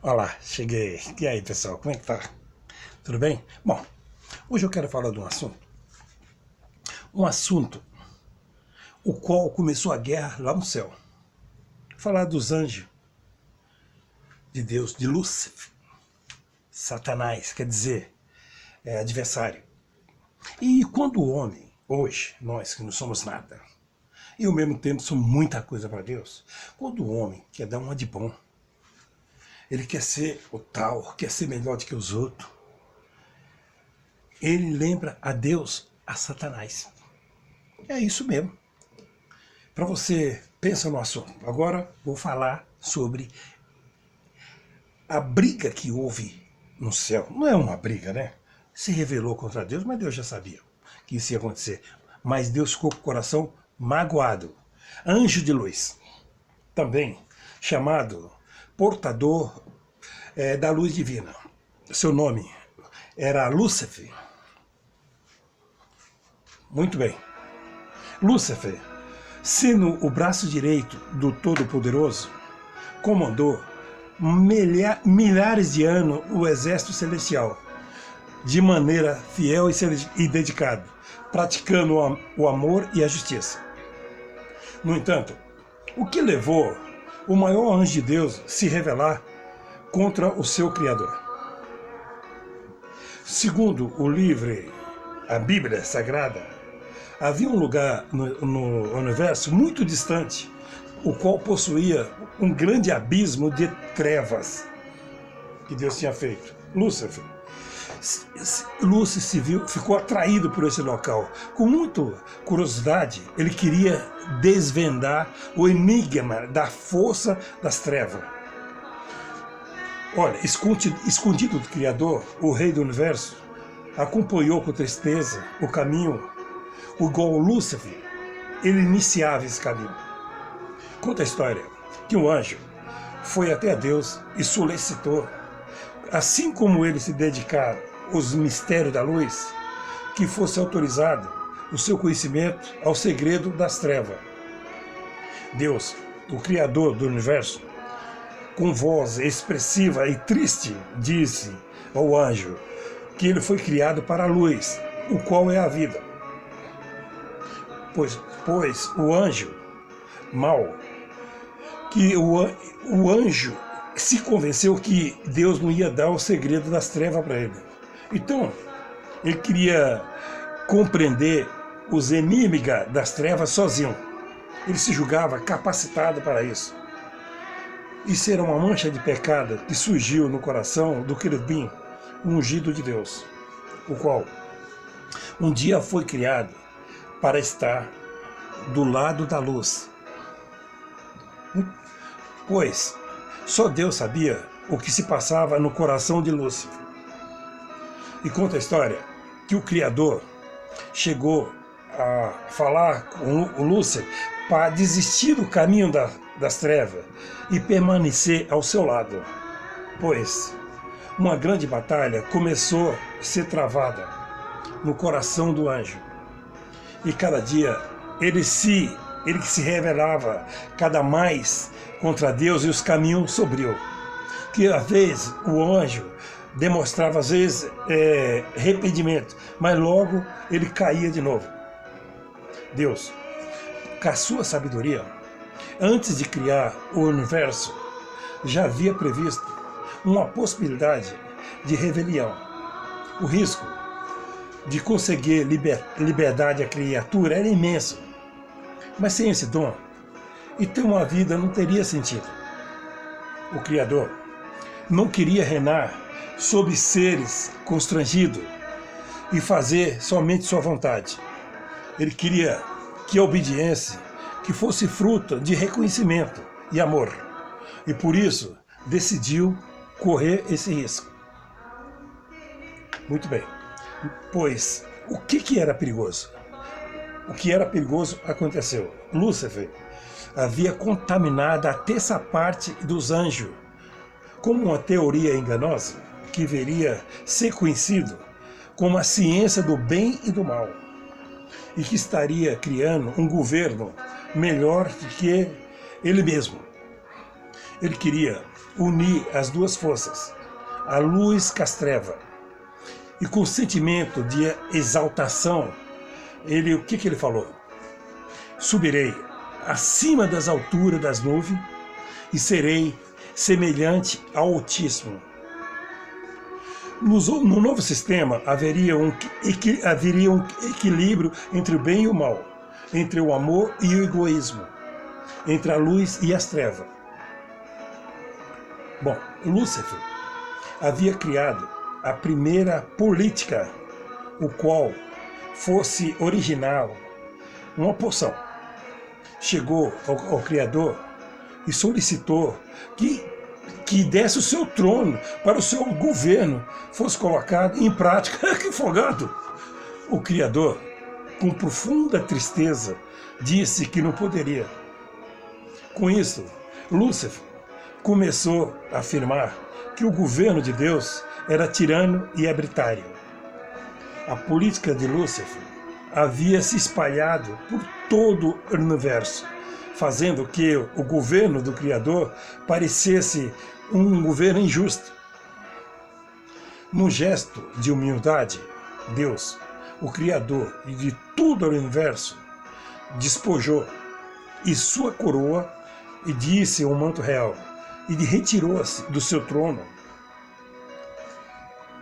Olá, cheguei. E aí, pessoal, como é que tá? Tudo bem? Bom, hoje eu quero falar de um assunto o qual começou a guerra lá no céu. Falar dos anjos de Deus, de Lúcifer, Satanás, quer dizer, adversário. E quando o homem, hoje, nós que não somos nada, e ao mesmo tempo somos muita coisa para Deus, quando o homem quer dar uma de bom, ele quer ser o tal, quer ser melhor do que os outros, ele lembra a Deus, a Satanás. É isso mesmo. Para você, pensa no assunto. Agora vou falar sobre a briga que houve no céu. Não é uma briga, né? Se revelou contra Deus, mas Deus já sabia que isso ia acontecer. Mas Deus ficou com o coração magoado. Anjo de luz, também chamado portador da luz divina. Seu nome era Lúcifer. Muito bem. Lúcifer, sendo o braço direito do Todo-Poderoso, comandou milhares de anos o exército celestial, de maneira fiel e dedicada, praticando o amor e a justiça. No entanto, o que levou o maior anjo de Deus a se rebelar contra o seu Criador? Segundo o livro, a Bíblia Sagrada, havia um lugar no universo muito distante, o qual possuía um grande abismo de trevas que Deus tinha feito. Lúcifer ficou atraído por esse local. Com muita curiosidade, ele queria desvendar o enigma da força das trevas. Olha, escondido do Criador, o Rei do Universo acompanhou com tristeza o caminho, igual Lúcifer, ele iniciava esse caminho. Conta a história que um anjo foi até Deus e solicitou, assim como ele se dedicar aos mistérios da luz, que fosse autorizado o seu conhecimento ao segredo das trevas. Deus, o Criador do Universo, com voz expressiva e triste, disse ao anjo que ele foi criado para a luz, o qual é a vida. Pois o anjo mau, que o anjo se convenceu que Deus não ia dar o segredo das trevas para ele. Então, ele queria compreender os enigmas das trevas sozinho. Ele se julgava capacitado para isso. Isso era uma mancha de pecado que surgiu no coração do querubim ungido de Deus, o qual um dia foi criado para estar do lado da luz. Pois só Deus sabia o que se passava no coração de Lúcifer. E conta a história que o Criador chegou a falar com o Lúcifer para desistir do caminho das trevas e permanecer ao seu lado. Pois uma grande batalha começou a ser travada no coração do anjo. E cada dia ele se revelava cada mais contra Deus e os caminhos sobrios. Que às vezes o anjo demonstrava às vezes arrependimento, mas logo ele caía de novo. Deus, com a sua sabedoria, antes de criar o universo, já havia previsto uma possibilidade de rebelião. O risco de conseguir liberdade à criatura era imenso. Mas sem esse dom, então uma vida não teria sentido. O Criador não queria reinar sobre seres constrangidos e fazer somente sua vontade. Ele queria que a obediência que fosse fruto de reconhecimento e amor. E por isso decidiu correr esse risco. Muito bem. Pois o que era perigoso? O que era perigoso aconteceu. Lúcifer havia contaminado a terça parte dos anjos, como uma teoria enganosa que viria ser conhecido como a ciência do bem e do mal, e que estaria criando um governo melhor do que ele mesmo. Ele queria unir as duas forças, a luz com as trevas. E com sentimento de exaltação, o que ele falou? Subirei acima das alturas das nuvens e serei semelhante ao Altíssimo. No novo sistema haveria um equilíbrio entre o bem e o mal, entre o amor e o egoísmo, entre a luz e as trevas. Bom, Lúcifer havia criado a primeira política, o qual fosse original, uma poção. Chegou ao Criador e solicitou que desse o seu trono para o seu governo fosse colocado em prática. Que folgado! O Criador, com profunda tristeza, disse que não poderia. Com isso, Lúcifer começou a afirmar que o governo de Deus era tirano e arbitrário. A política de Lúcifer havia se espalhado por todo o universo, fazendo que o governo do Criador parecesse um governo injusto. Num gesto de humildade, Deus, o Criador e de todo o universo, despojou e sua coroa e disse o manto real e retirou-se do seu trono.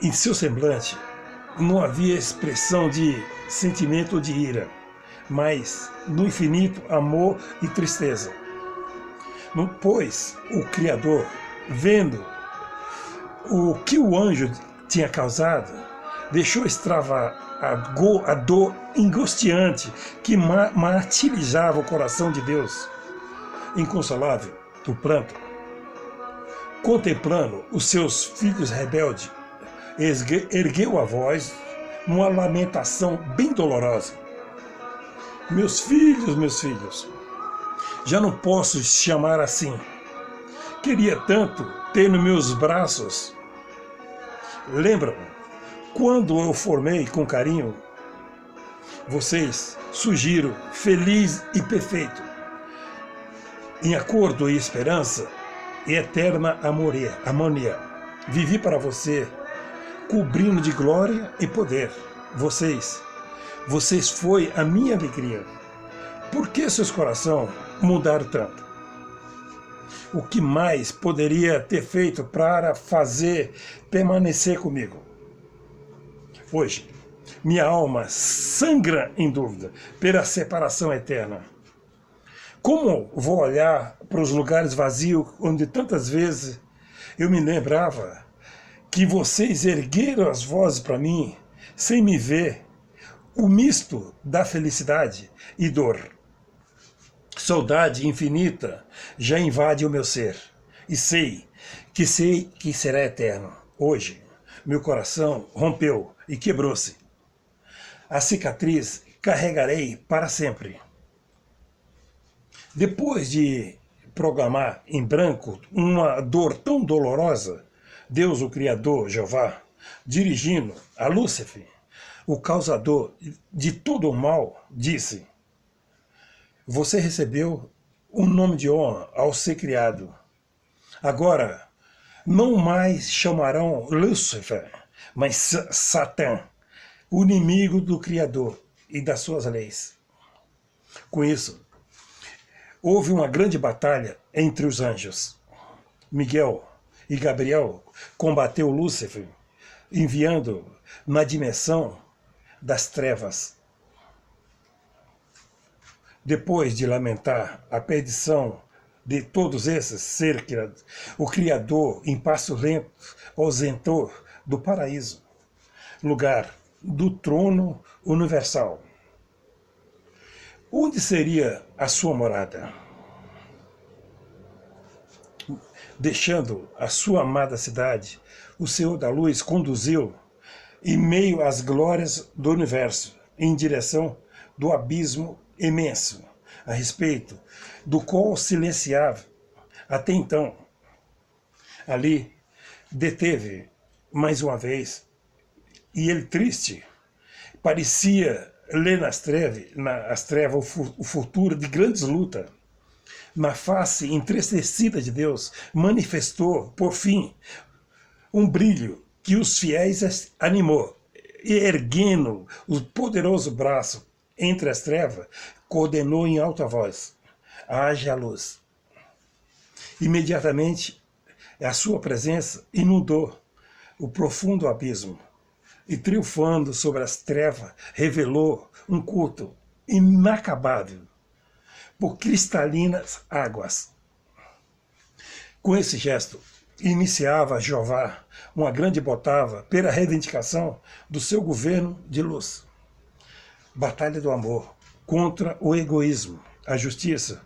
Em seu semblante não havia expressão de sentimento ou de ira, mas no infinito amor e tristeza. Pois o Criador, vendo o que o anjo tinha causado, deixou extravar a dor angustiante que martirizava o coração de Deus. Inconsolável, o pranto, contemplando os seus filhos rebeldes, ergueu a voz numa lamentação bem dolorosa. Meus filhos, já não posso chamar assim. Queria tanto ter nos meus braços. Lembram quando eu formei com carinho? Vocês surgiram feliz e perfeito, em acordo e esperança e eterna harmonia. Vivi para você, cobrindo de glória e poder. Vocês foi a minha alegria. Por que seus corações mudaram tanto? O que mais poderia ter feito para fazer permanecer comigo? Hoje, minha alma sangra em dúvida pela separação eterna. Como vou olhar para os lugares vazios onde tantas vezes eu me lembrava que vocês ergueram as vozes para mim sem me ver, o misto da felicidade e dor. Saudade infinita já invade o meu ser e sei que será eterno. Hoje, meu coração rompeu e quebrou-se. A cicatriz carregarei para sempre. Depois de programar em branco uma dor tão dolorosa, Deus, o Criador, Jeová, dirigindo a Lúcifer, o causador de todo o mal, disse: você recebeu um nome de honra ao ser criado. Agora, não mais chamarão Lúcifer, mas Satã, o inimigo do Criador e das suas leis. Com isso, houve uma grande batalha entre os anjos. Miguel e Gabriel combateu Lúcifer, enviando na dimensão das trevas. Depois de lamentar a perdição de todos esses seres criados, o Criador, em passo lento, ausentou do paraíso, lugar do trono universal. Onde seria a sua morada? Deixando a sua amada cidade, o Senhor da Luz conduziu em meio às glórias do universo, em direção do abismo imenso, a respeito do qual silenciava até então. Ali deteve mais uma vez, e ele triste, parecia ler nas trevas o futuro de grandes lutas. na face entristecida de Deus, manifestou, por fim, um brilho que os fiéis animou, e erguendo o poderoso braço entre as trevas, coordenou em alta voz: haja luz. Imediatamente, a sua presença inundou o profundo abismo e, triunfando sobre as trevas, revelou um culto inacabável por cristalinas águas. Com esse gesto, iniciava Jeová uma grande batalha pela reivindicação do seu governo de luz. Batalha do amor contra o egoísmo, a justiça,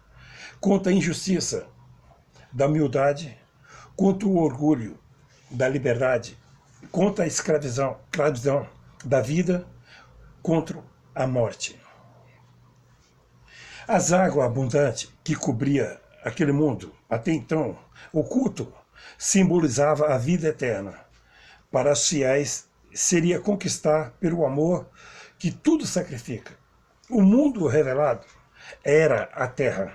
contra a injustiça, da humildade, contra o orgulho, da liberdade, contra a escravidão da vida, contra a morte. As águas abundantes que cobria aquele mundo, até então oculto, simbolizava a vida eterna. Para os fiéis, seria conquistar pelo amor que tudo sacrifica. O mundo revelado era a terra,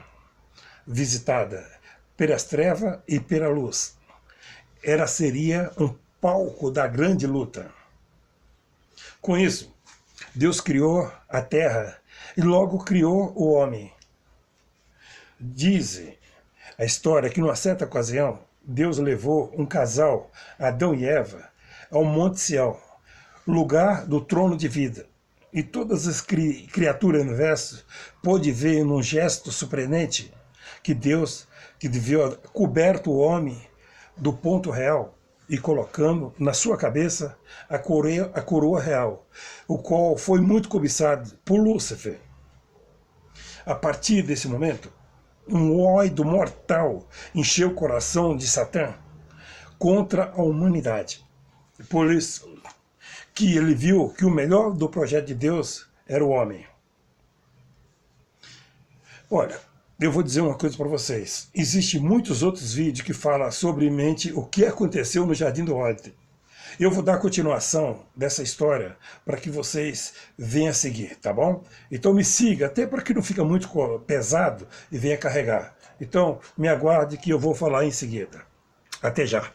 visitada pelas trevas e pela luz. Seria um palco da grande luta. Com isso, Deus criou a terra e logo criou o homem. Diz a história que, numa certa ocasião, Deus levou um casal, Adão e Eva, ao Monte Sião, lugar do trono de vida. E todas as criaturas do universo pôde ver num gesto surpreendente que Deus, que devia coberto o homem do ponto real e colocando na sua cabeça a coroa real, o qual foi muito cobiçado por Lúcifer. A partir desse momento, um ódio mortal encheu o coração de Satã contra a humanidade. Por isso que ele viu que o melhor do projeto de Deus era o homem. Olha, eu vou dizer uma coisa para vocês. Existem muitos outros vídeos que falam sobre o que aconteceu no Jardim do Éden. Eu vou dar continuação dessa história para que vocês venham a seguir, tá bom? Então me siga, até para que não fique muito pesado e venha carregar. Então me aguarde que eu vou falar em seguida. Até já.